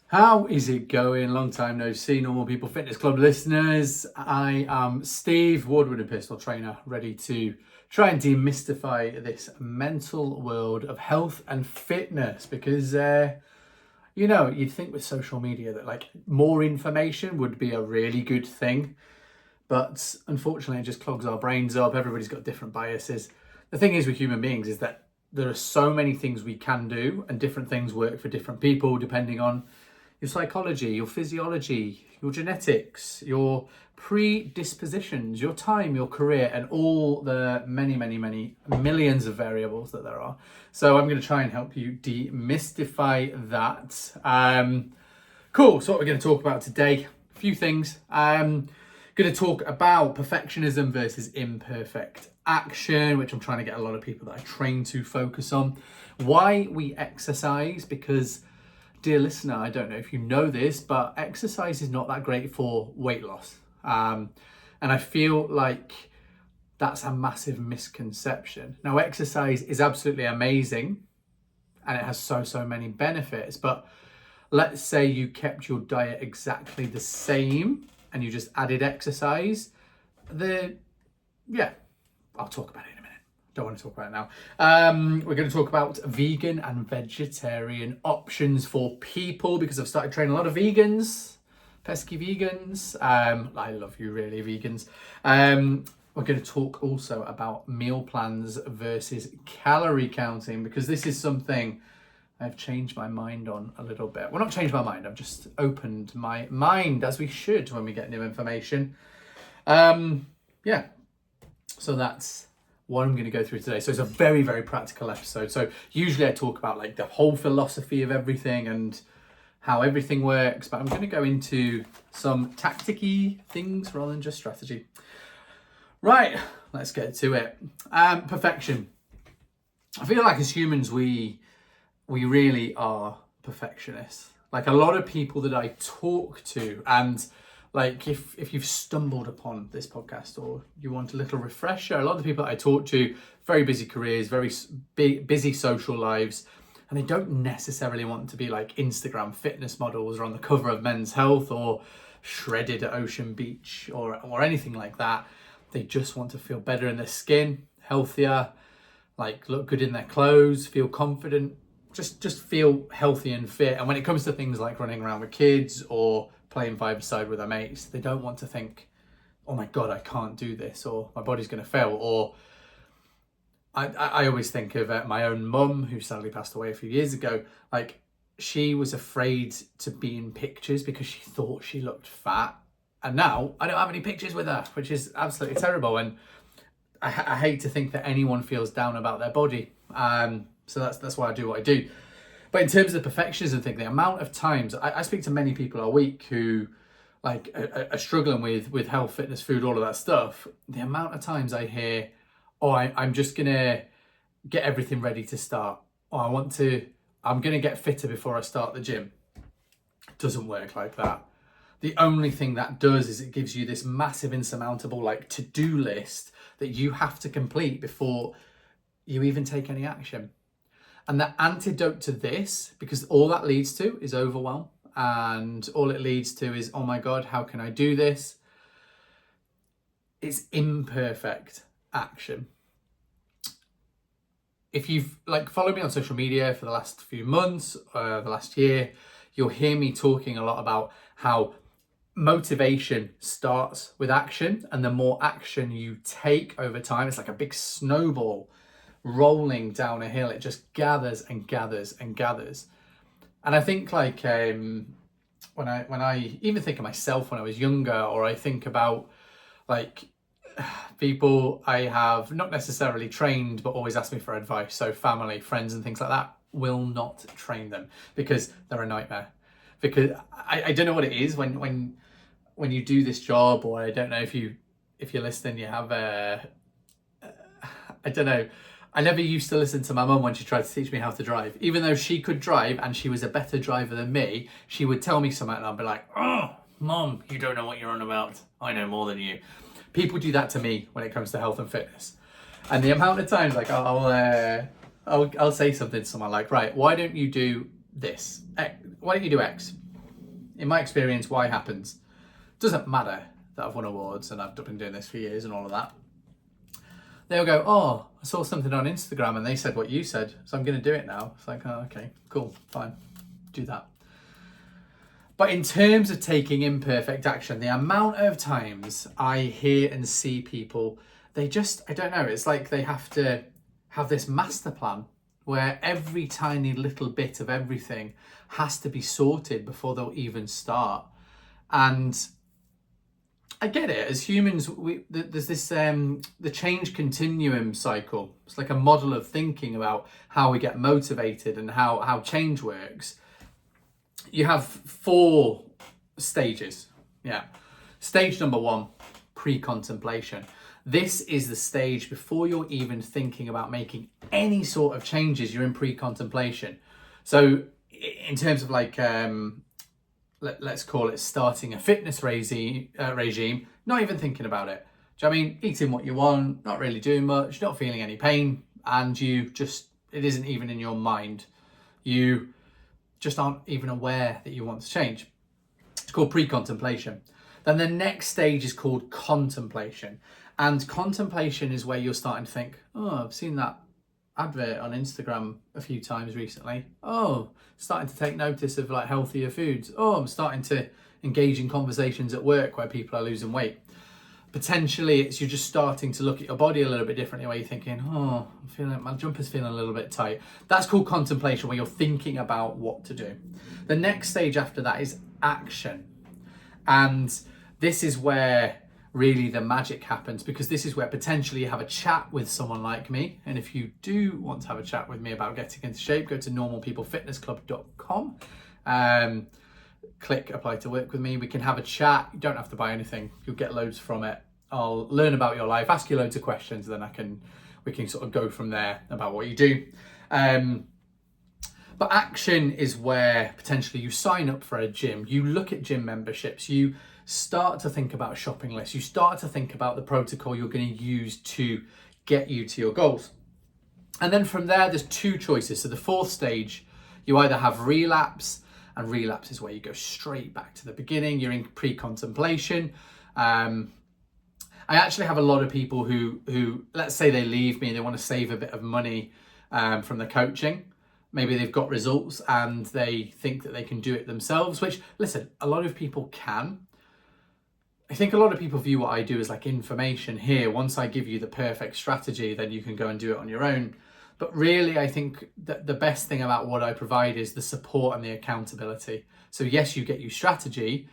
How is it going? Long time no see, Normal People Fitness Club listeners. I am Steve, award-winning personal trainer, ready to try and demystify this mental world of health and fitness because, you'd think with social media that like more information would be a really good thing, but unfortunately it just clogs our brains up. Everybody's got different biases. The thing is with human beings is that there are so many things we can do and different things work for different people depending on your psychology, your physiology, your genetics, your predispositions, your time, your career, and all the many, many, many millions of variables that there are. So I'm going to try and help you demystify that. Cool. So what we're going to talk about today, a few things. I'm going to talk about perfectionism versus imperfect action, which I'm trying to get a lot of people that I train to focus on. Why we exercise, because dear listener, I don't know if you know this, but exercise is not that great for weight loss. And I feel like that's a massive misconception. Now, exercise is absolutely amazing and it has so many benefits, but let's say you kept your diet exactly the same and you just added exercise. I'll talk about it in a minute. Don't want to talk about it now. We're going to talk about vegan and vegetarian options for people because I've started training a lot of vegans, pesky vegans. I love you really, vegans. We're going to talk also about meal plans versus calorie counting because this is something I've changed my mind on a little bit. Well, not changed my mind. I've just opened my mind as we should when we get new information. So that's what I'm going to go through today. So it's a very, very practical episode. So usually I talk about like the whole philosophy of everything and how everything works, but I'm going to go into some tacticky things rather than just strategy. Right, let's get to it. Perfection. I feel like as humans, we really are perfectionists. Like a lot of people that I talk to, and like if you've stumbled upon this podcast or you want a little refresher, a lot of the people that I talk to, very busy careers, very busy social lives, and they don't necessarily want to be like Instagram fitness models or on the cover of Men's Health or shredded at Ocean Beach or anything like that. They just want to feel better in their skin, healthier, like look good in their clothes, feel confident, just feel healthy and fit. And when it comes to things like running around with kids or playing five-a-side with their mates, they don't want to think, oh my God, I can't do this, or my body's going to fail. Or I always think of my own mum, who sadly passed away a few years ago. Like she was afraid to be in pictures because she thought she looked fat. And now I don't have any pictures with her, which is absolutely terrible. And I hate to think that anyone feels down about their body. So that's why I do what I do. But in terms of the perfectionism thing, the amount of times I speak to many people a week who like are struggling with health, fitness, food, all of that stuff. The amount of times I hear, oh, I'm just going to get everything ready to start. Or I'm going to get fitter before I start the gym. It doesn't work like that. The only thing that does is it gives you this massive insurmountable like to-do list that you have to complete before you even take any action. And the antidote to this, because all that leads to is overwhelm, and all it leads to is, oh my God, how can I do this? It's imperfect action. If you've like followed me on social media for the last few months, the last year, you'll hear me talking a lot about how motivation starts with action, and the more action you take over time, it's like a big snowball rolling down a hill. It just gathers and gathers and gathers. And I think like when I even think of myself when I was younger, or I think about like people I have not necessarily trained but always ask me for advice, so family, friends and things like that, will not train them because they're a nightmare. Because I don't know what it is when you do this job, or I don't know if you're listening, you have I don't know. I never used to listen to my mum when she tried to teach me how to drive. Even though she could drive and she was a better driver than me, she would tell me something and I'd be like, oh, Mum, you don't know what you're on about. I know more than you. People do that to me when it comes to health and fitness. And the amount of times like I'll say something to someone like, right, why don't you do this? Why don't you do X? in my experience, why happens? Doesn't matter that I've won awards and I've been doing this for years and all of that. They'll go, oh, I saw something on Instagram and they said what you said, so I'm going to do it now. It's like, oh, okay, cool, fine, do that. But in terms of taking imperfect action, the amount of times I hear and see people, they just, I don't know, it's like they have to have this master plan where every tiny little bit of everything has to be sorted before they'll even start. And I get it. As humans, there's this the change continuum cycle. It's like a model of thinking about how we get motivated and how change works. You have 4 stages. Yeah. Stage number 1, pre-contemplation. This is the stage before you're even thinking about making any sort of changes. You're in pre-contemplation. So in terms of like let's call it starting a fitness regime, not even thinking about it. Do you know what I mean? Eating what you want, not really doing much, not feeling any pain, and it isn't even in your mind. You just aren't even aware that you want to change. It's called pre-contemplation. Then the next stage is called contemplation. And contemplation is where you're starting to think, oh, I've seen that advert on Instagram a few times recently. Oh, starting to take notice of like healthier foods. Oh, I'm starting to engage in conversations at work where people are losing weight. Potentially you're just starting to look at your body a little bit differently, where you're thinking, oh, I'm feeling, my jumper's feeling a little bit tight. That's called contemplation, where you're thinking about what to do. The next stage after that is action. And this is where really the magic happens, because this is where potentially you have a chat with someone like me. And if you do want to have a chat with me about getting into shape, go to normalpeoplefitnessclub.com, click apply to work with me. We can have a chat. You don't have to buy anything. You'll get loads from it. I'll learn about your life, ask you loads of questions, and then we can sort of go from there about what you do. But action is where potentially you sign up for a gym, you look at gym memberships, you start to think about a shopping list, you start to think about the protocol you're going to use to get you to your goals. And then from there, there's 2 choices. So the 4th stage, you either have relapse, and relapse is where you go straight back to the beginning. You're in pre-contemplation. I actually have a lot of people who let's say they leave me, they want to save a bit of money from the coaching. Maybe they've got results and they think that they can do it themselves, which, listen, a lot of people can. I think a lot of people view what I do as like information here. Once I give you the perfect strategy, then you can go and do it on your own. But really, I think that the best thing about what I provide is the support and the accountability. So yes, you get your strategy,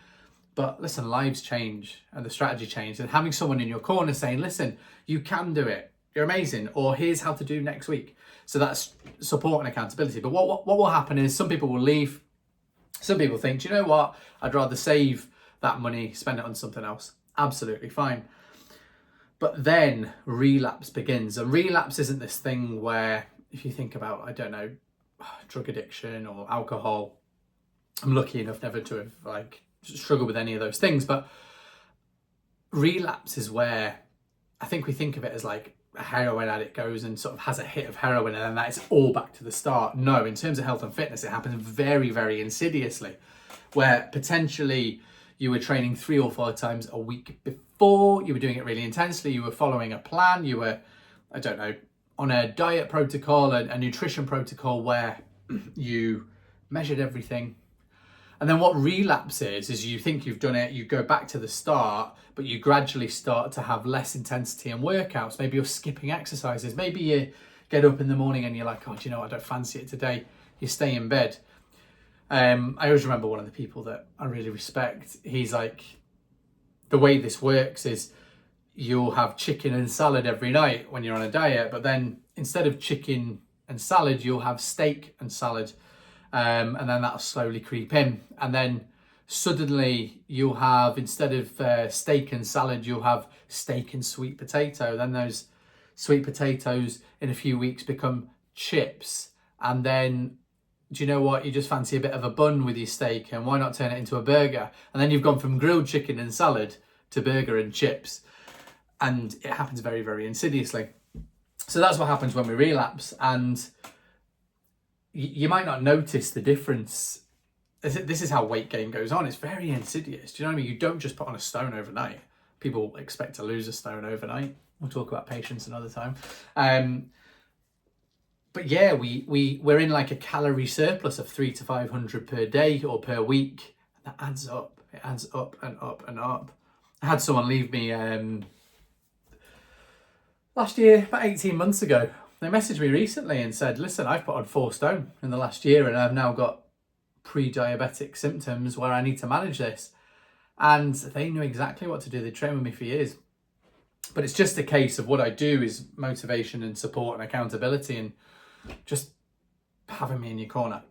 but listen, lives change and the strategy changes. And having someone in your corner saying, listen, you can do it. You're amazing. Or here's how to do next week. So that's support and accountability. But what will happen is some people will leave. Some people think, do you know what? I'd rather save that money, spend it on something else. Absolutely fine. But then relapse begins. And relapse isn't this thing where, if you think about, I don't know, drug addiction or alcohol, I'm lucky enough never to have like struggled with any of those things. But relapse is where I think we think of it as like a heroin addict goes and sort of has a hit of heroin and then that's all back to the start. No, in terms of health and fitness, it happens very, very insidiously, where potentially you were training 3 or 4 times a week before, you were doing it really intensely, you were following a plan, you were, I don't know, on a diet protocol, a nutrition protocol where you measured everything. And then what relapse is you think you've done it, you go back to the start, but you gradually start to have less intensity in workouts. Maybe you're skipping exercises. Maybe you get up in the morning and you're like, oh, do you know what? I don't fancy it today. You stay in bed. I always remember one of the people that I really respect. He's like, the way this works is you'll have chicken and salad every night when you're on a diet, but then instead of chicken and salad, you'll have steak and salad. And then that'll slowly creep in. And then suddenly you'll have, instead of steak and salad, you'll have steak and sweet potato. Then those sweet potatoes in a few weeks become chips. And then, do you know what? You just fancy a bit of a bun with your steak, and why not turn it into a burger? And then you've gone from grilled chicken and salad to burger and chips. And it happens very, very insidiously. So that's what happens when we relapse. And you might not notice the difference this is how weight gain goes on. It's very insidious. Do you know what I mean? You don't just put on a stone overnight. People expect to lose a stone overnight. We'll talk about patience another time. But yeah, we're in like a calorie surplus of 300 to 500 per day or per week. That adds up. It adds up and up and up. I had someone leave me last year, about 18 months ago. They messaged me recently and said, listen, I've put on 4 stone in the last year and I've now got pre-diabetic symptoms where I need to manage this. And they knew exactly what to do. They trained with me for years. But it's just a case of what I do is motivation and support and accountability and just having me in your corner.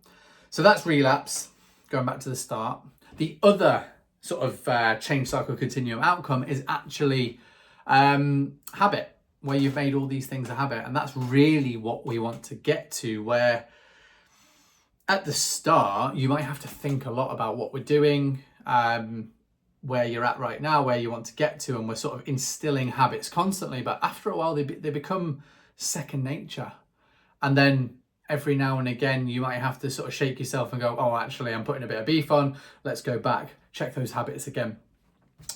So that's relapse, going back to the start. The other sort of change cycle continuum outcome is actually habit, where you've made all these things a habit. And that's really what we want to get to, where at the start, you might have to think a lot about what we're doing, where you're at right now, where you want to get to, and we're sort of instilling habits constantly. But after a while, they become second nature. And then every now and again, you might have to sort of shake yourself and go, oh, actually, I'm putting a bit of beef on. Let's go back, check those habits again.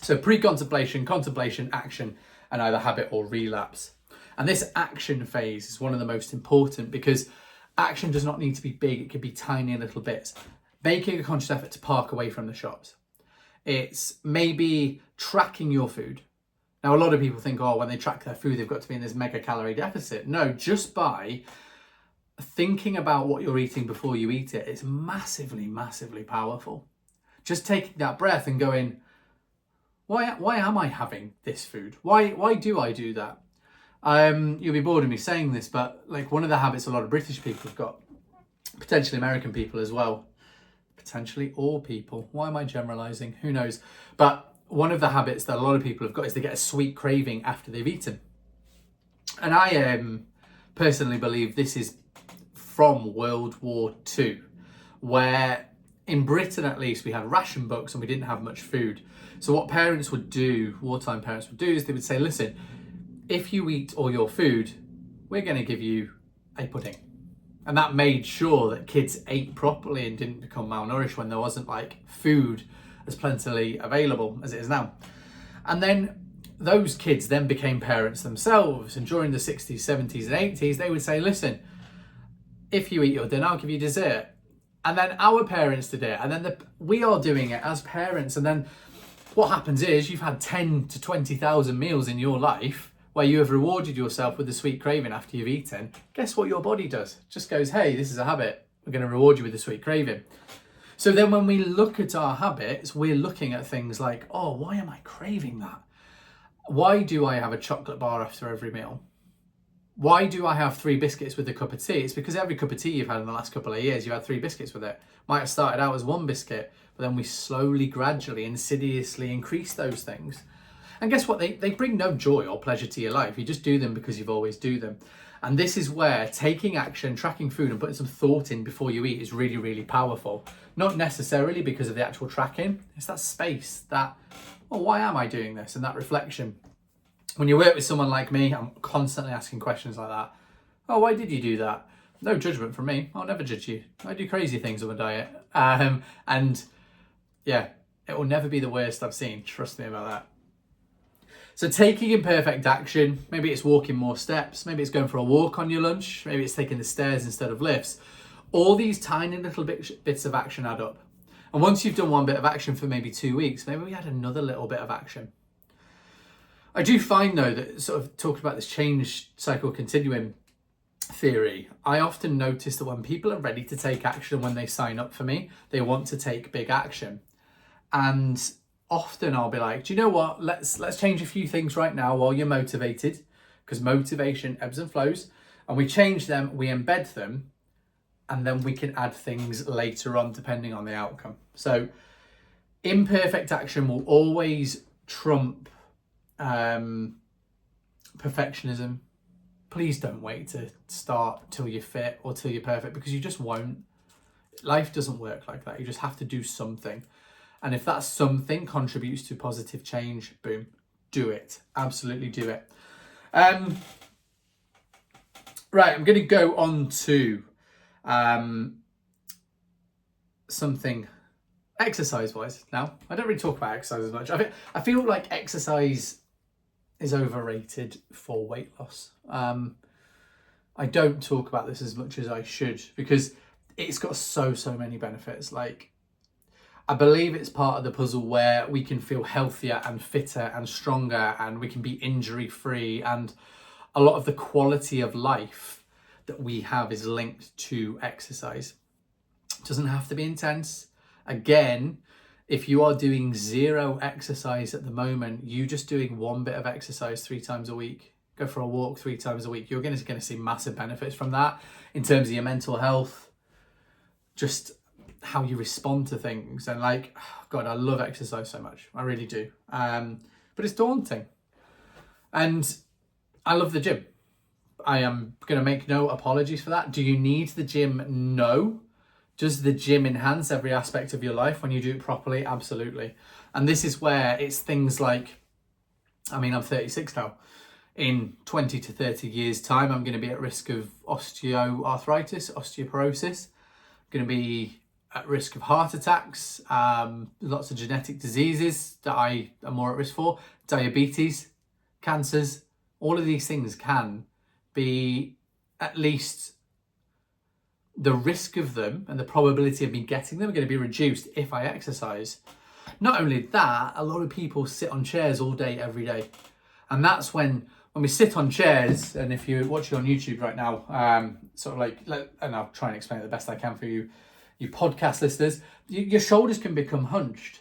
So pre-contemplation, contemplation, action, and either habit or relapse. And this action phase is one of the most important, because action does not need to be big. It could be tiny little bits. Making a conscious effort to park away from the shops. It's maybe tracking your food. Now, a lot of people think, oh, when they track their food, they've got to be in this mega calorie deficit. No, just by thinking about what you're eating before you eat it, it's massively, massively powerful. Just taking that breath and going, why am I having this food? Why do I do that? You'll be bored of me saying this, but like one of the habits a lot of British people have got, potentially American people as well, potentially all people. Why am I generalizing? Who knows? But one of the habits that a lot of people have got is they get a sweet craving after they've eaten. And I personally believe this is from World War II, where in Britain at least we had ration books and we didn't have much food. So what parents would do, wartime parents would do, is they would say, listen, if you eat all your food, we're going to give you a pudding. And that made sure that kids ate properly and didn't become malnourished when there wasn't like food as plentifully available as it is now. And then those kids then became parents themselves. And during the 60s, 70s and 80s, they would say, listen, if you eat your dinner, I'll give you dessert. And then our parents did it. And then we are doing it as parents. And then what happens is you've had 10 to 20,000 meals in your life where you have rewarded yourself with a sweet craving after you've eaten. Guess what your body does? It just goes, hey, this is a habit. We're going to reward you with a sweet craving. So then when we look at our habits, we're looking at things like, oh, why am I craving that? Why do I have a chocolate bar after every meal? Why do I have 3 biscuits with a cup of tea? It's because every cup of tea you've had in the last couple of years, you've had 3 biscuits with it. Might have started out as 1 biscuit, but then we slowly, gradually, insidiously increase those things. And guess what? They bring no joy or pleasure to your life. You just do them because you've always do them. And this is where taking action, tracking food and putting some thought in before you eat is really, really powerful. Not necessarily because of the actual tracking. It's that space, that, oh, why am I doing this? And that reflection. When you work with someone like me, I'm constantly asking questions like that. Oh, why did you do that? No judgment from me. I'll never judge you. I do crazy things on a diet. And yeah, it will never be the worst I've seen. Trust me about that. So taking imperfect action, maybe it's walking more steps, maybe it's going for a walk on your lunch, maybe it's taking the stairs instead of lifts. All these tiny little bits of action add up. And once you've done one bit of action for maybe 2 weeks, maybe we add another little bit of action. I do find though that sort of talking about this change cycle continuum theory, I often notice that when people are ready to take action, when they sign up for me, they want to take big action. And often I'll be like, do you know what? Let's change a few things right now while you're motivated, because motivation ebbs and flows, and we change them, we embed them, and then we can add things later on depending on the outcome. So imperfect action will always trump perfectionism. Please don't wait to start till you're fit or till you're perfect, because you just won't. Life doesn't work like that. You just have to do something. And if that something contributes to positive change, boom, do it. Absolutely do it. Right, I'm going to go on to something exercise wise now, I don't really talk about exercise as much. I feel like exercise is overrated for weight loss. I don't talk about this as much as I should because it's got so many benefits. Like, I believe it's part of the puzzle where we can feel healthier and fitter and stronger, and we can be injury free, and a lot of the quality of life that we have is linked to exercise. It doesn't have to be intense. Again, if you are doing zero exercise at the moment, you just doing one bit of exercise 3 times a week, go for a walk 3 times a week, you're going to see massive benefits from that in terms of your mental health, just how you respond to things. And like, God, I love exercise so much. I really do. But it's daunting. And I love the gym. I am going to make no apologies for that. Do you need the gym? No. Does the gym enhance every aspect of your life when you do it properly? Absolutely. And this is where it's things like, I mean, I'm 36 now. In 20 to 30 years' time, I'm going to be at risk of osteoarthritis, osteoporosis. I'm going to be at risk of heart attacks, lots of genetic diseases that I am more at risk for, diabetes, cancers. All of these things can be, at least the risk of them and the probability of me getting them are going to be reduced if I exercise. Not only that, a lot of people sit on chairs all day, every day. And that's when we sit on chairs, and if you're watching on YouTube right now, sort of like, and I'll try and explain it the best I can for you podcast listeners, your shoulders can become hunched.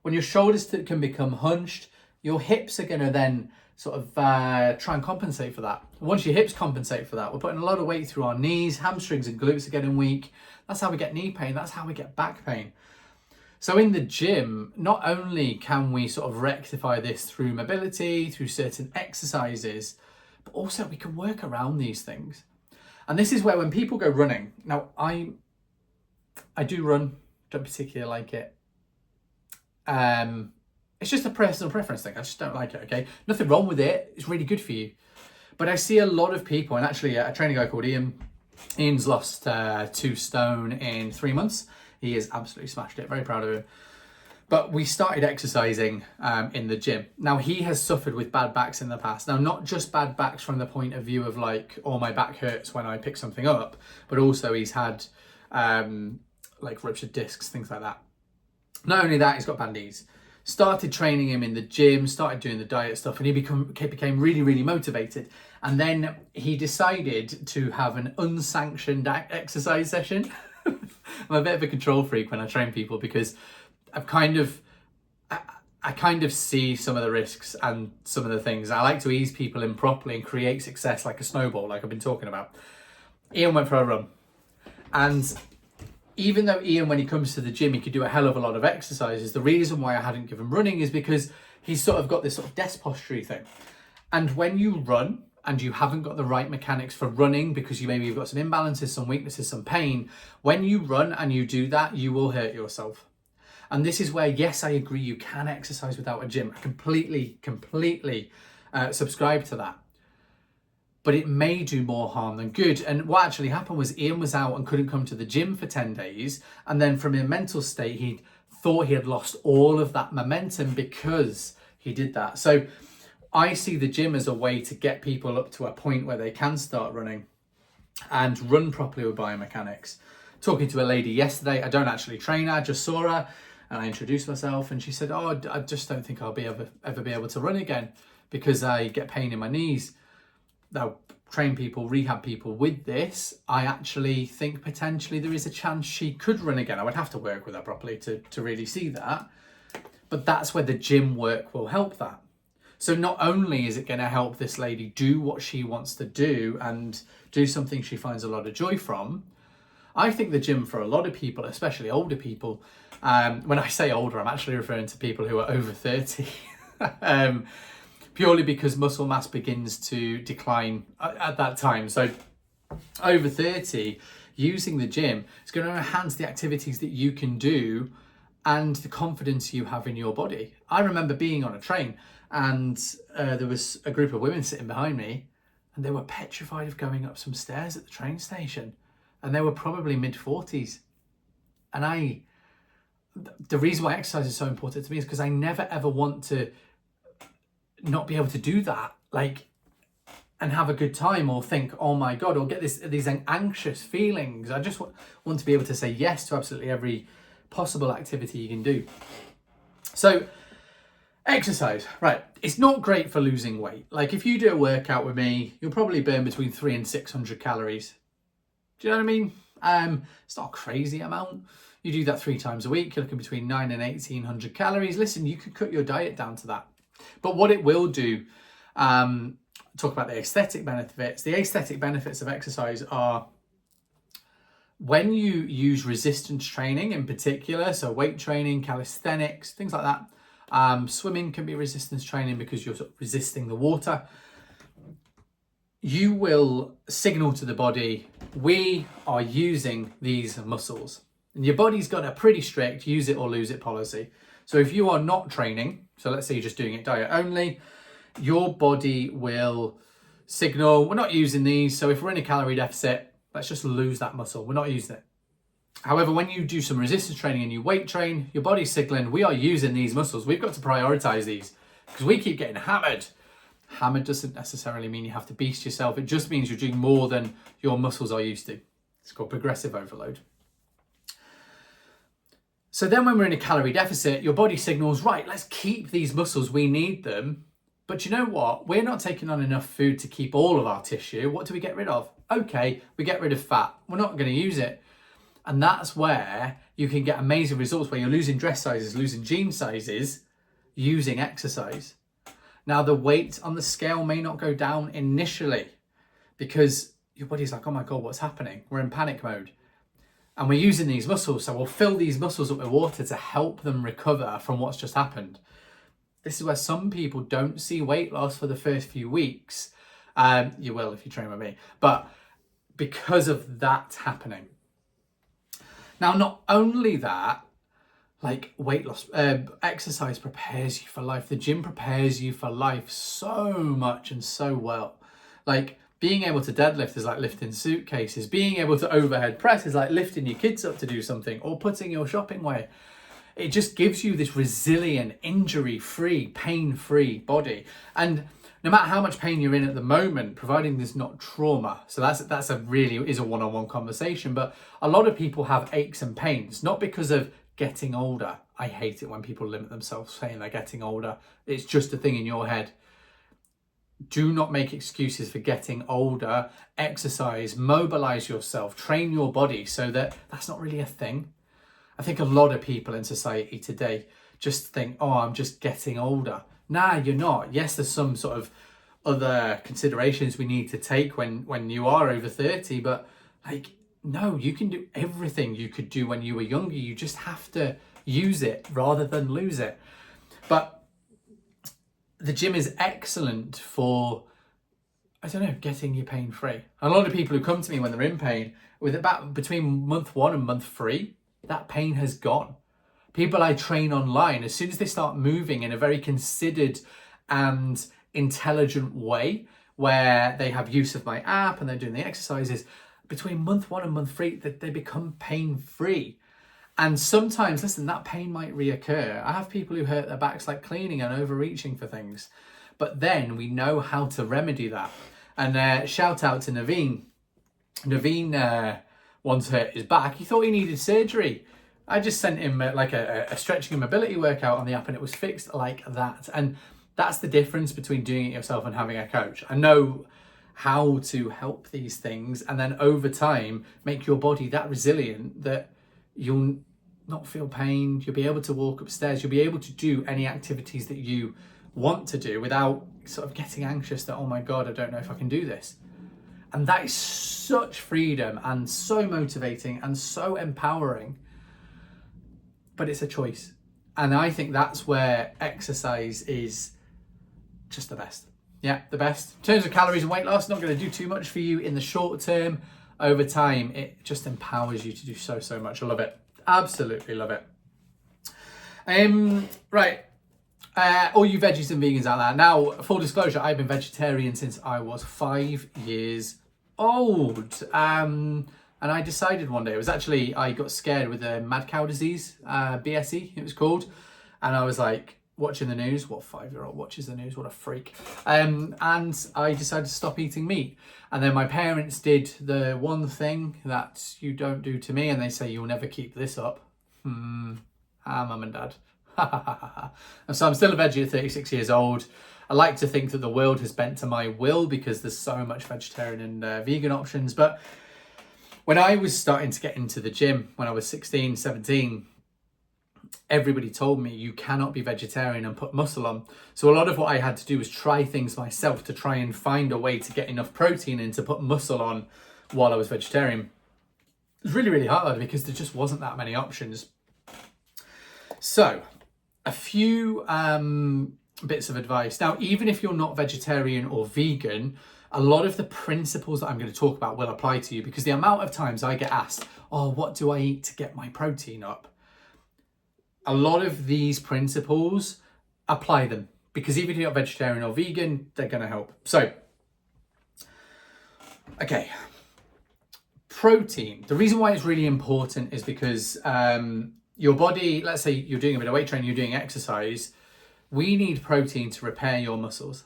When your shoulders can become hunched, your hips are going to then sort of try and compensate for that. Once your hips compensate for that, we're putting a lot of weight through our knees, hamstrings and glutes are getting weak. That's how we get knee pain. That's how we get back pain. So in the gym, not only can we sort of rectify this through mobility, through certain exercises, but also we can work around these things. And this is where when people go running, now I do run, don't particularly like it. It's just a personal preference thing. I just don't like it, okay? Nothing wrong with it. It's really good for you. But I see a lot of people, and actually a training guy called Ian. Ian's lost 2 stone in 3 months. He has absolutely smashed it. Very proud of him. But we started exercising in the gym. Now, he has suffered with bad backs in the past. Now, not just bad backs from the point of view of like, oh, my back hurts when I pick something up, but also he's had like ruptured discs, things like that. Not only that, he's got bad knees. Started training him in the gym, started doing the diet stuff, and he became really, really motivated. And then he decided to have an unsanctioned exercise session. I'm a bit of a control freak when I train people because I kind of see some of the risks and some of the things. I like to ease people in properly and create success like a snowball, like I've been talking about. Ian went for a run. And even though Ian, when he comes to the gym, he could do a hell of a lot of exercises, the reason why I hadn't given running is because he's sort of got this sort of desk posture thing. And when you run and you haven't got the right mechanics for running because you've got some imbalances, some weaknesses, some pain, when you run and you do that, you will hurt yourself. And this is where, yes, I agree, you can exercise without a gym. I completely subscribe to that. But it may do more harm than good. And what actually happened was Ian was out and couldn't come to the gym for 10 days. And then from a mental state, he thought he had lost all of that momentum because he did that. So I see the gym as a way to get people up to a point where they can start running and run properly with biomechanics. Talking to a lady yesterday, I don't actually train her, I just saw her and I introduced myself and she said, oh, I just don't think I'll ever be able to run again because I get pain in my knees. Now, train people, rehab people with this, I actually think potentially there is a chance she could run again. I would have to work with her properly to really see that. But that's where the gym work will help that. So not only is it going to help this lady do what she wants to do and do something she finds a lot of joy from, I think the gym for a lot of people, especially older people, when I say older, I'm actually referring to people who are over 30, purely because muscle mass begins to decline at that time. So over 30, using the gym is going to enhance the activities that you can do and the confidence you have in your body. I remember being on a train and there was a group of women sitting behind me and they were petrified of going up some stairs at the train station. And they were probably mid-40s. And the reason why exercise is so important to me is because I never ever want to not be able to do that, like, and have a good time, or think, oh my God, or get these anxious feelings. I just want to be able to say yes to absolutely every possible activity you can do. So exercise, right, it's not great for losing weight. Like, if you do a workout with me, you'll probably burn between 300 and 600 calories. Do you know what I mean? It's not a crazy amount. You do that 3 times a week, you're looking between 900 and 1800 calories. Listen, you could cut your diet down to that. But what it will do, talk about the aesthetic benefits. The aesthetic benefits of exercise are, when you use resistance training in particular, so weight training, calisthenics, things like that. Swimming can be resistance training because you're sort of resisting the water. You will signal to the body, we are using these muscles. And your body's got a pretty strict use it or lose it policy. So if you are not training, so let's say you're just doing it diet only, your body will signal, we're not using these, so if we're in a calorie deficit, let's just lose that muscle, we're not using it. However, when you do some resistance training and you weight train, your body's signaling, we are using these muscles, we've got to prioritize these because we keep getting hammered. Hammered doesn't necessarily mean you have to beast yourself, it just means you're doing more than your muscles are used to. It's called progressive overload. So then when we're in a calorie deficit, your body signals, right, let's keep these muscles, we need them. But you know what? We're not taking on enough food to keep all of our tissue. What do we get rid of? Okay, we get rid of fat. We're not going to use it. And that's where you can get amazing results, where you're losing dress sizes, losing jean sizes, using exercise. Now, the weight on the scale may not go down initially because your body's like, oh my God, what's happening? We're in panic mode. And we're using these muscles, so we'll fill these muscles up with water to help them recover from what's just happened. This is where some people don't see weight loss for the first few weeks. You will if you train with me, but because of that happening. Now, not only that, like weight loss, exercise prepares you for life. The gym prepares you for life so much and so well. Like, being able to deadlift is like lifting suitcases. Being able to overhead press is like lifting your kids up to do something or putting your shopping away. It just gives you this resilient, injury-free, pain-free body. And no matter how much pain you're in at the moment, providing there's not trauma, so that's a really is a one-on-one conversation, but a lot of people have aches and pains, not because of getting older. I hate it when people limit themselves saying they're getting older. It's just a thing in your head. Do not make excuses for getting older. Exercise, mobilize yourself, train your body so that that's not really a thing. I think a lot of people in society today just think, oh, I'm just getting older. Nah, you're not. Yes, there's some sort of other considerations we need to take when you are over 30, but like, no, you can do everything you could do when you were younger. You just have to use it rather than lose it. But the gym is excellent for, I don't know, getting you pain free. A lot of people who come to me when they're in pain, with about between month 1 and month 3, that pain has gone. People I train online, as soon as they start moving in a very considered and intelligent way, where they have use of my app and they're doing the exercises, between month 1 and month 3, they become pain free. And sometimes, listen, that pain might reoccur. I have people who hurt their backs like cleaning and overreaching for things. But then we know how to remedy that. And shout out to Naveen. Naveen once hurt his back. He thought he needed surgery. I just sent him like a stretching and mobility workout on the app and it was fixed like that. And that's the difference between doing it yourself and having a coach. I know how to help these things and then over time make your body that resilient that you'll not feel pain, you'll be able to walk upstairs, you'll be able to do any activities that you want to do without sort of getting anxious that, oh my God, I don't know if I can do this. And that is such freedom and so motivating and so empowering, but it's a choice. And I think that's where exercise is just the best. Yeah, the best. In terms of calories and weight loss, not going to do too much for you in the short term. Over time, it just empowers you to do so much. I love it. Absolutely love it. Right. All you veggies and vegans out there. Now, full disclosure, I've been vegetarian since I was 5 years old. And I decided one day, it was actually, I got scared with a mad cow disease, BSE it was called. And I was like, watching the news, what 5-year-old watches the news, what a freak. And I decided to stop eating meat. And then my parents did the one thing that you don't do to me, and they say, you'll never keep this up. Mum and dad. And so I'm still a veggie at 36 years old. I like to think that the world has bent to my will because there's so much vegetarian and vegan options. But when I was starting to get into the gym, when I was 16, 17, everybody told me you cannot be vegetarian and put muscle on. So a lot of what I had to do was try things myself to try and find a way to get enough protein in to put muscle on while I was vegetarian. It was really, really hard because there just wasn't that many options. So a few bits of advice. Now, even if you're not vegetarian or vegan, a lot of the principles that I'm going to talk about will apply to you, because the amount of times I get asked, oh, what do I eat to get my protein up? A lot of these principles, apply them, because even if you're not vegetarian or vegan, they're going to help. So, okay, protein. The reason why it's really important is because your body, let's say you're doing a bit of weight training, you're doing exercise, we need protein to repair your muscles.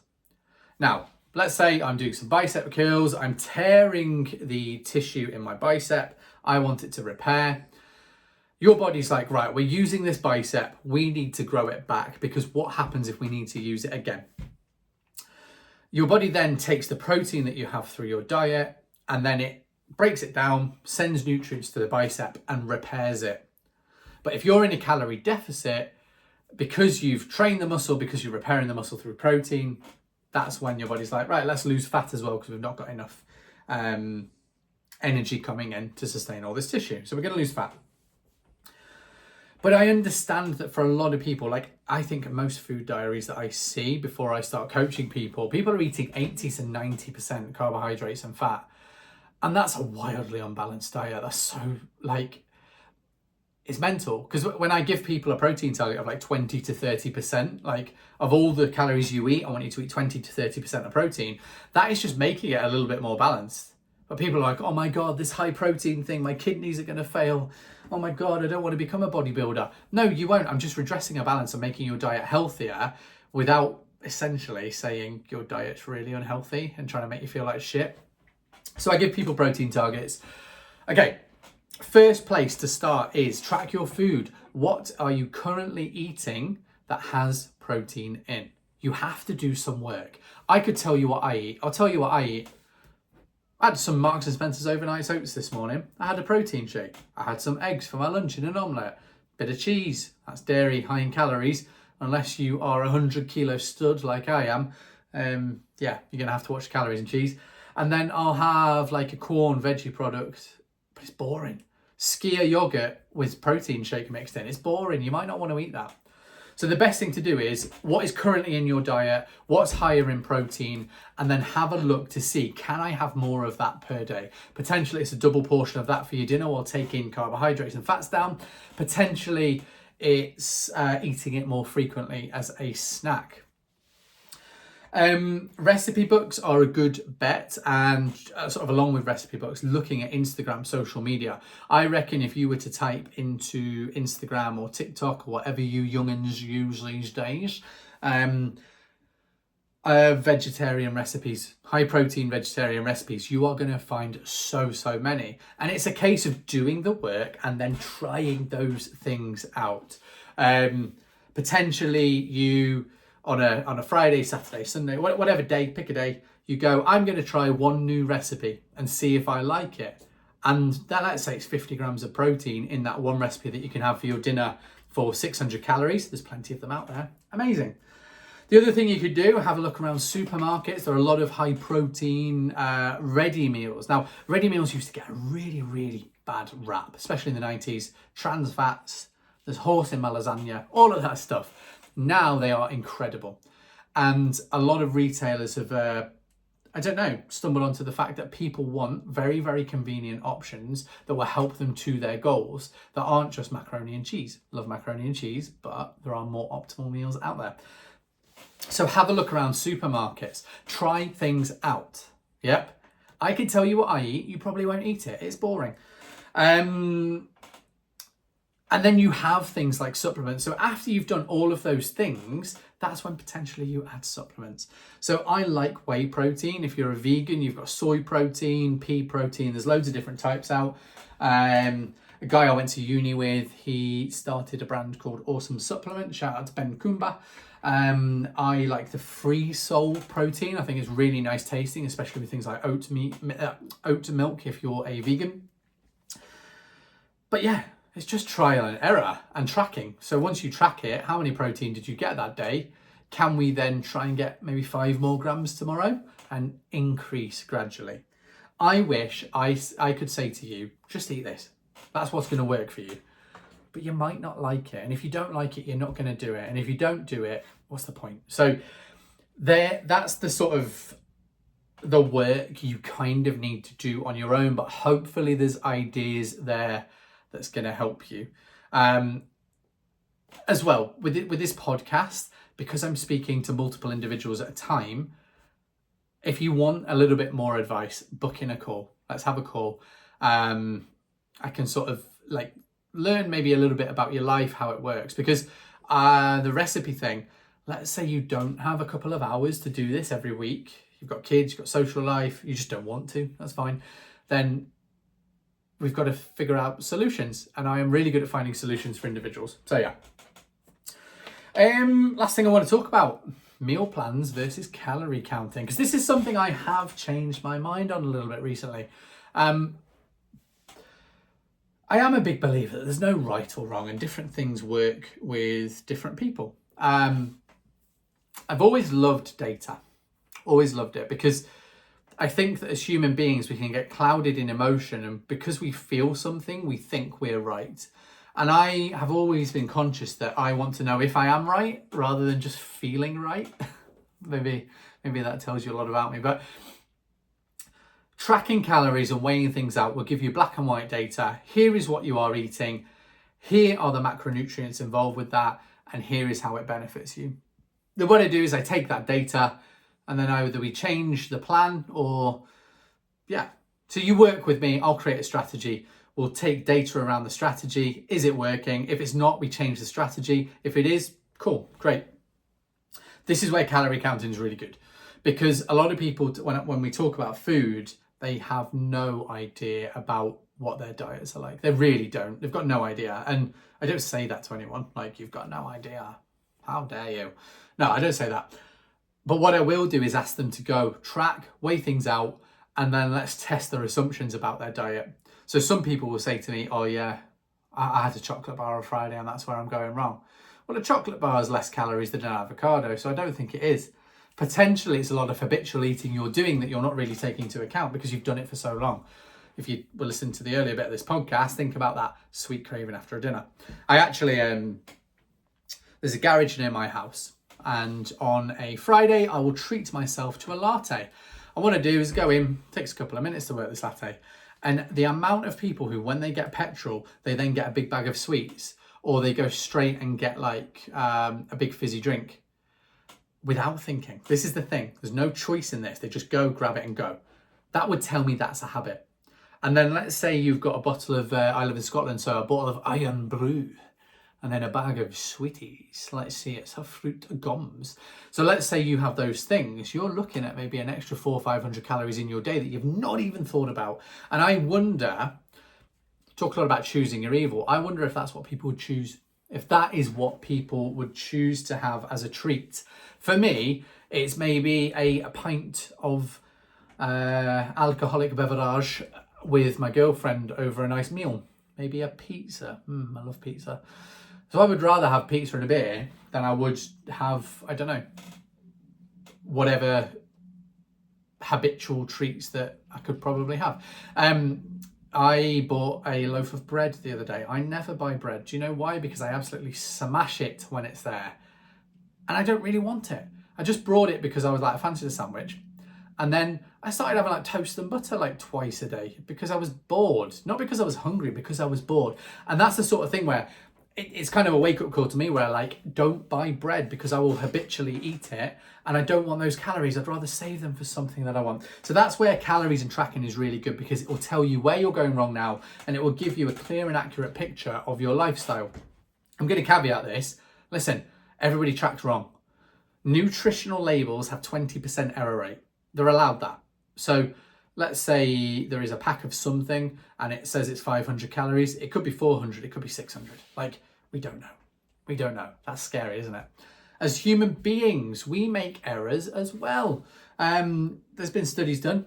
Now, let's say I'm doing some bicep curls, I'm tearing the tissue in my bicep, I want it to repair. Your body's like, right, we're using this bicep, we need to grow it back, because what happens if we need to use it again? Your body then takes the protein that you have through your diet and then it breaks it down, sends nutrients to the bicep and repairs it. But if you're in a calorie deficit, because you've trained the muscle, because you're repairing the muscle through protein, that's when your body's like, right, let's lose fat as well, because we've not got enough energy coming in to sustain all this tissue. So we're going to lose fat. But I understand that for a lot of people, like I think most food diaries that I see before I start coaching people, people are eating 80 to 90% carbohydrates and fat. And that's a wildly unbalanced diet. That's so like, it's mental. Because when I give people a protein target of like 20 to 30%, like of all the calories you eat, I want you to eat 20 to 30% of protein. That is just making it a little bit more balanced. But people are like, oh my God, this high protein thing, my kidneys are going to fail. Oh my God, I don't want to become a bodybuilder. No, you won't. I'm just redressing a balance and making your diet healthier without essentially saying your diet's really unhealthy and trying to make you feel like shit. So I give people protein targets. Okay, first place to start is track your food. What are you currently eating that has protein in? You have to do some work. I could tell you what I eat. I'll tell you what I eat. I had some Marks and Spencer's overnight oats this morning. I had a protein shake. I had some eggs for my lunch in an omelette. Bit of cheese. That's dairy, high in calories. Unless you are a 100-kilo stud like I am, yeah, you're going to have to watch calories and cheese. And then I'll have like a corn veggie product, but it's boring. Skyr yogurt with protein shake mixed in. It's boring. You might not want to eat that. So the best thing to do is what is currently in your diet, what's higher in protein, and then have a look to see, can I have more of that per day? Potentially it's a double portion of that for your dinner or taking carbohydrates and fats down. Potentially it's eating it more frequently as a snack. Recipe books are a good bet, and sort of along with recipe books, looking at Instagram, social media. I reckon if you were to type into Instagram or TikTok or whatever you young'uns use these days, vegetarian recipes, high protein vegetarian recipes, you are going to find so many. And it's a case of doing the work and then trying those things out. Potentially you, on a Friday, Saturday, Sunday, whatever day, pick a day, you go, I'm going to try one new recipe and see if I like it. And that, let's say it's 50 grams of protein in that one recipe that you can have for your dinner for 600 calories. There's plenty of them out there. Amazing. The other thing you could do, have a look around supermarkets. There are a lot of high protein ready meals. Now, ready meals used to get a really bad rap, especially in the 90s. Trans fats, there's horse in my lasagna, all of that stuff. Now they are incredible. And a lot of retailers have, I don't know, stumbled onto the fact that people want very convenient options that will help them to their goals that aren't just macaroni and cheese. Love macaroni and cheese, but there are more optimal meals out there. So have a look around supermarkets, try things out. Yep. I can tell you what I eat, you probably won't eat it. It's boring. And then you have things like supplements. So after you've done all of those things, that's when potentially you add supplements. So I like whey protein. If you're a vegan, you've got soy protein, pea protein. There's loads of different types out. A guy I went to uni with, he started a brand called Awesome Supplement. Shout out to Ben Kumba. I like the Free Soul protein. I think it's really nice tasting, especially with things like oat milk if you're a vegan. But yeah, it's just trial and error and tracking. So once you track it, how many protein did you get that day? Can we then try and get maybe 5 more grams tomorrow and increase gradually? I wish I could say to you, just eat this. That's what's going to work for you. But you might not like it. And if you don't like it, you're not going to do it. And if you don't do it, what's the point? So that's the sort of the work you kind of need to do on your own. But hopefully there's ideas there that's going to help you. As well, with this podcast, because I'm speaking to multiple individuals at a time, if you want a little bit more advice, book in a call. Let's have a call. I can sort of like learn maybe a little bit about your life, how it works. Because the recipe thing, let's say you don't have a couple of hours to do this every week. You've got kids, you've got social life, you just don't want to, that's fine. Then we've got to figure out solutions. And I am really good at finding solutions for individuals. So yeah. Last thing I want to talk about, meal plans versus calorie counting. Because this is something I have changed my mind on a little bit recently. I am a big believer that there's no right or wrong and different things work with different people. I've always loved data, always loved it, because I think that as human beings, we can get clouded in emotion, and because we feel something, we think we're right. And I have always been conscious that I want to know if I am right rather than just feeling right. maybe that tells you a lot about me, but tracking calories and weighing things out will give you black and white data. Here is what you are eating. Here are the macronutrients involved with that. And here is how it benefits you. Then what I do is I take that data and then either we change the plan or, yeah. So you work with me, I'll create a strategy. We'll take data around the strategy. Is it working? If it's not, we change the strategy. If it is, cool, great. This is where calorie counting is really good, because a lot of people, when we talk about food, they have no idea about what their diets are like. They really don't. They've got no idea. And I don't say that to anyone, like, you've got no idea. How dare you? No, I don't say that. But what I will do is ask them to go track, weigh things out, and then let's test their assumptions about their diet. So some people will say to me, oh yeah, I had a chocolate bar on Friday and that's where I'm going wrong. Well, a chocolate bar has less calories than an avocado, so I don't think it is. Potentially it's a lot of habitual eating you're doing that you're not really taking into account because you've done it for so long. If you were listening to the earlier bit of this podcast, think about that sweet craving after a dinner. I actually, there's a garage near my house, and on a Friday, I will treat myself to a latte. What I want to do is go in, takes a couple of minutes to work this latte, and the amount of people who, when they get petrol, they then get a big bag of sweets, or they go straight and get like a big fizzy drink without thinking. This is the thing. There's no choice in this. They just go, grab it and go. That would tell me that's a habit. And then let's say you've got a bottle of, I live in Scotland, so a bottle of Iron Brew, and then a bag of sweeties. Let's see, it's a fruit gums. So let's say you have those things. You're looking at maybe an extra 400 or 500 calories in your day that you've not even thought about. And I wonder, talk a lot about choosing your evil. I wonder if that's what people would choose. If that is what people would choose to have as a treat. For me, it's maybe a pint of alcoholic beverage with my girlfriend over a nice meal. Maybe a pizza. I love pizza. So I would rather have pizza and a beer than I would have, I don't know, whatever habitual treats that I could probably have. I bought a loaf of bread the other day. I never buy bread. Do you know why? Because I absolutely smash it when it's there. And I don't really want it. I just brought it because I was like, I fancied a sandwich. And then I started having like toast and butter like twice a day because I was bored. Not because I was hungry, because I was bored. And that's the sort of thing where it's kind of a wake-up call to me where like, don't buy bread because I will habitually eat it and I don't want those calories. I'd rather save them for something that I want. So that's where calories and tracking is really good, because it will tell you where you're going wrong now and it will give you a clear and accurate picture of your lifestyle. I'm going to caveat this. Listen, everybody tracks wrong. Nutritional labels have 20% error rate. They're allowed that. So let's say there is a pack of something and it says it's 500 calories. It could be 400, it could be 600. Like, we don't know. We don't know. That's scary, isn't it? As human beings, we make errors as well. There's been studies done.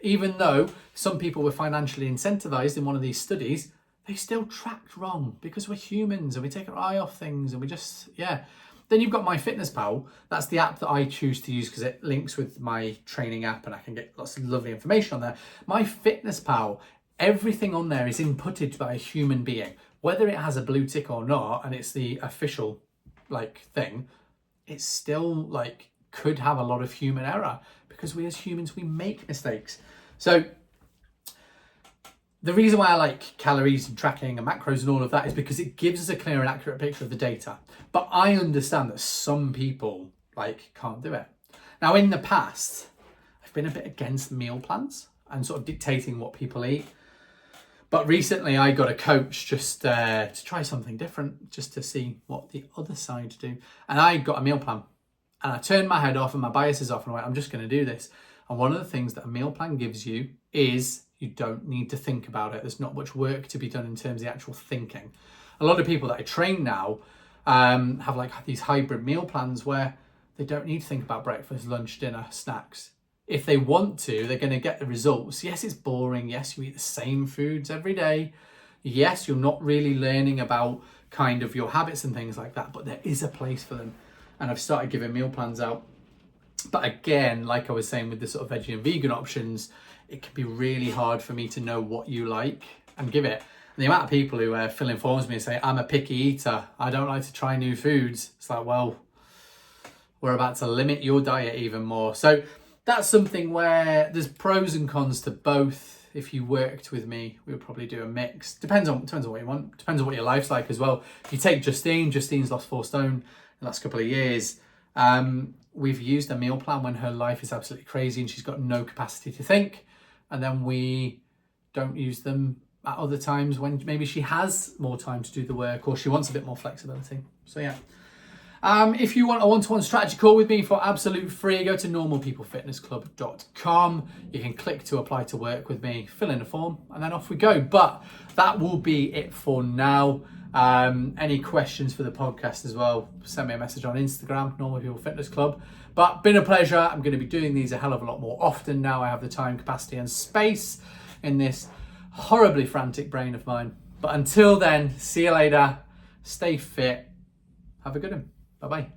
Even though some people were financially incentivized in one of these studies, they still tracked wrong because we're humans and we take our eye off things and we just, yeah. Then you've got MyFitnessPal. That's the app that I choose to use because it links with my training app and I can get lots of lovely information on there. MyFitnessPal, everything on there is inputted by a human being. Whether it has a blue tick or not, and it's the official like thing, it's still like could have a lot of human error because we as humans, we make mistakes. So the reason why I like calories and tracking and macros and all of that is because it gives us a clear and accurate picture of the data. But I understand that some people like can't do it. Now, in the past, I've been a bit against meal plans and sort of dictating what people eat. But recently I got a coach just to try something different, just to see what the other side do. And I got a meal plan and I turned my head off and my biases off and I went, I'm just going to do this. And one of the things that a meal plan gives you is you don't need to think about it. There's not much work to be done in terms of the actual thinking. A lot of people that I train now have like these hybrid meal plans where they don't need to think about breakfast, lunch, dinner, snacks. If they want to, they're going to get the results. Yes, it's boring. Yes, you eat the same foods every day. Yes, you're not really learning about kind of your habits and things like that, but there is a place for them. And I've started giving meal plans out. But again, like I was saying with the sort of veggie and vegan options, it can be really hard for me to know what you like and give it. And the amount of people who fill in forms with me and say, I'm a picky eater, I don't like to try new foods. It's like, well, we're about to limit your diet even more. So that's something where there's pros and cons to both. If you worked with me, we would probably do a mix. Depends on what you want. Depends on what your life's like as well. If you take Justine's lost 4 stone in the last couple of years. We've used a meal plan when her life is absolutely crazy and she's got no capacity to think. And then we don't use them at other times when maybe she has more time to do the work or she wants a bit more flexibility. So yeah. If you want a one-to-one strategy call with me for absolute free, go to normalpeoplefitnessclub.com. You can click to apply to work with me, fill in a form, and then off we go. But that will be it for now. Any questions for the podcast as well, send me a message on Instagram, Normal People Fitness Club. But been a pleasure. I'm going to be doing these a hell of a lot more often now. I have the time, capacity and space in this horribly frantic brain of mine. But until then, see you later. Stay fit. Have a good one. Bye-bye.